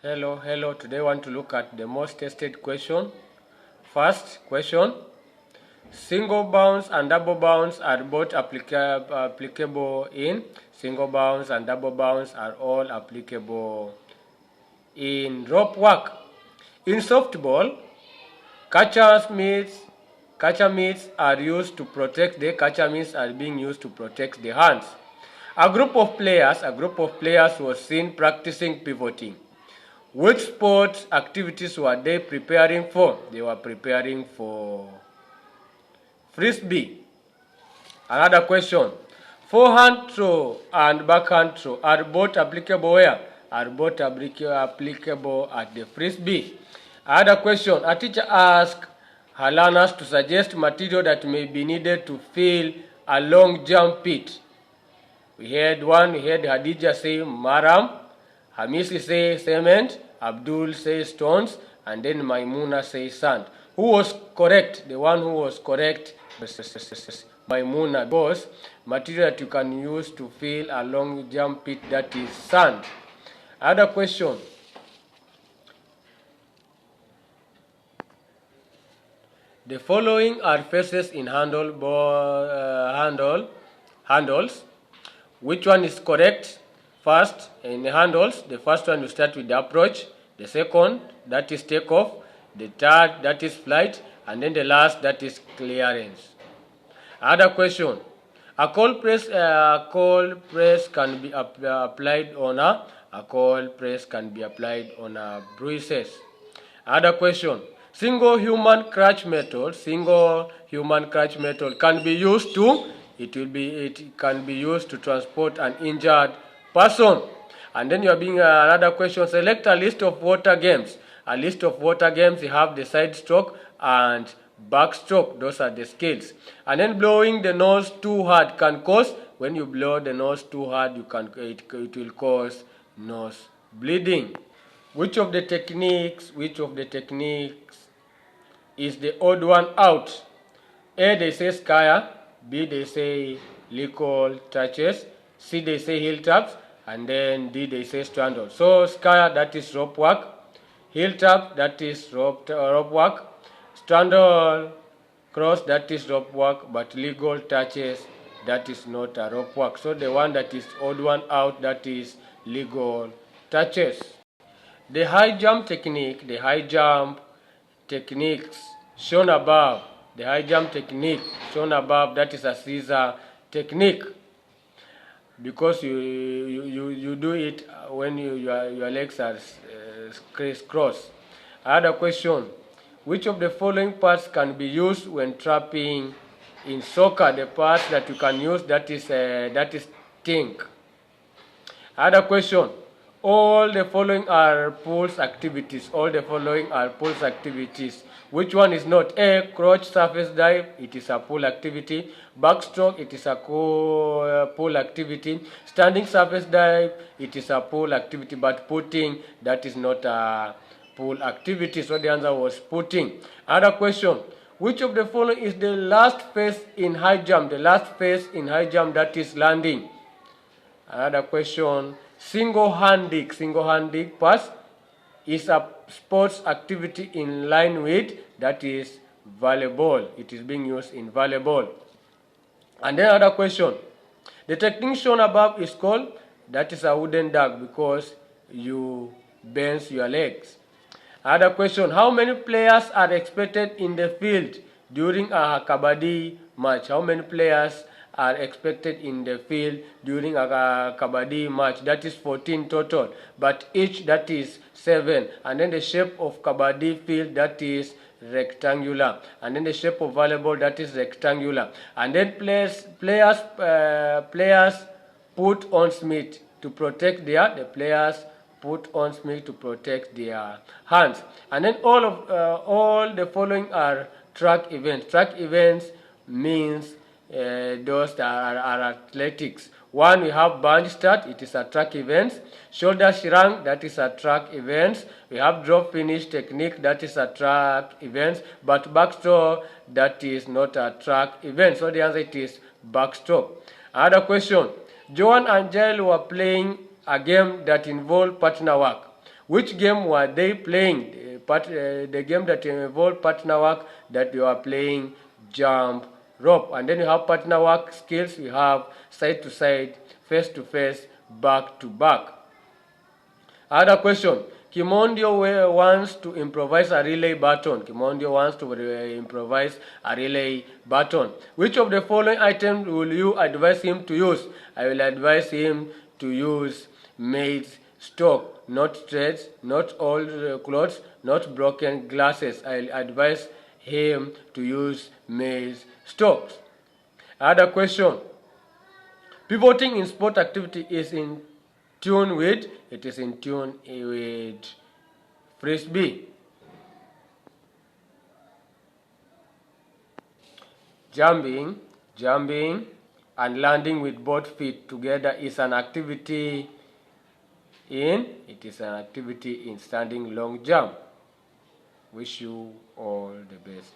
Hello. Today I want to look at the most tested question. First question, single bounds and double bounds are both applicable in. Single bounds and double bounds are all applicable in rope work. In softball, catcher mitts are used to protect are being used to protect the hands. A group of players was seen practicing pivoting. Which sport activities were they preparing for? They were preparing for frisbee. Another question. Forehand throw and backhand throw are both applicable where? Are both applicable at the frisbee. Another question. A teacher asked her learners to suggest material that may be needed to fill a long jump pit. We had Hadija say maram, Hamisi say cement, Abdul say stones, and then Maimuna say sand. Who was correct? The one who was correct, Maimuna, because material that you can use to fill a long jump pit, that is sand. Other question. The following are faces in handles. Which one is correct? First, in the handles, the first one you start with the approach, the second, that is takeoff, the third, that is flight, and then the last, that is clearance. Other question. A cold press can be applied on bruises. Other question. Single human crutch method can be used to it can be used to transport an injured person. And then you are being another question. Select a list of water games. A list of water games, you have the side stroke and backstroke. Those are the skills. And then blowing the nose too hard can cause, when you blow the nose too hard, it will cause nose bleeding. Which of the techniques is the odd one out? A, they say skyer. B, they say lickle touches. C, they say heel taps. And then D, they say straddle. So skyer, that is rope work. Heel tap, that is rope work. Straddle cross, that is rope work. But legal touches, that is not a rope work. So the one that is odd one out, that is legal touches. The high jump techniques shown above, that is a scissor technique, because you do it when your legs are crisscross. Another question. Which of the following parts can be used when trapping in soccer? The parts that you can use, that is tink. Other question. All the following are pulse activities. Which one is not? A, crouch surface dive, it is a pull activity. Backstroke, it is a pull activity. Standing surface dive, it is a pull activity. But putting, that is not a pull activity. So the answer was putting. Other question. Which of the following is the last phase in high jump? The last phase in high jump, that is landing. Another question. Single-handed pass is a sports activity in line with, that is volleyball. It is being used in volleyball. And then another question. The technique shown above is called, that is a wooden duck, because you bend your legs. Another question. How many players are expected in the field during a kabaddi match? How many players are expected in the field during a kabaddi match? That is 14 total, but each, that is 7. And then the shape of kabaddi field, that is rectangular. And then the shape of volleyball, that is rectangular. And then players put on smith to protect their hands. And then all the following are track events. Track events means those that are athletics. One, we have band start, it is a track event. Shoulder shrug, that is a track event. We have drop finish technique, that is a track event. But backstroke, that is not a track event. So the answer, it is backstroke. Another question. Joan and Jael were playing a game that involved partner work. Which game were they playing? The game that involved partner work, that you are playing jump rope. And then you have partner work skills. You have side to side, face to face, back to back. Other question. Kimondio wants to improvise a relay button. Kimondio wants to improvise a relay button. Which of the following items will you advise him to use? I will advise him to use maize stock, not threads, not old clothes, not broken glasses. I'll advise him to use maize stocks. Other question. Pivoting in sport activity is in tune with, it is in tune with frisbee. Jumping and landing with both feet together is an activity in, it is an activity in standing long jump. Wish you all the best.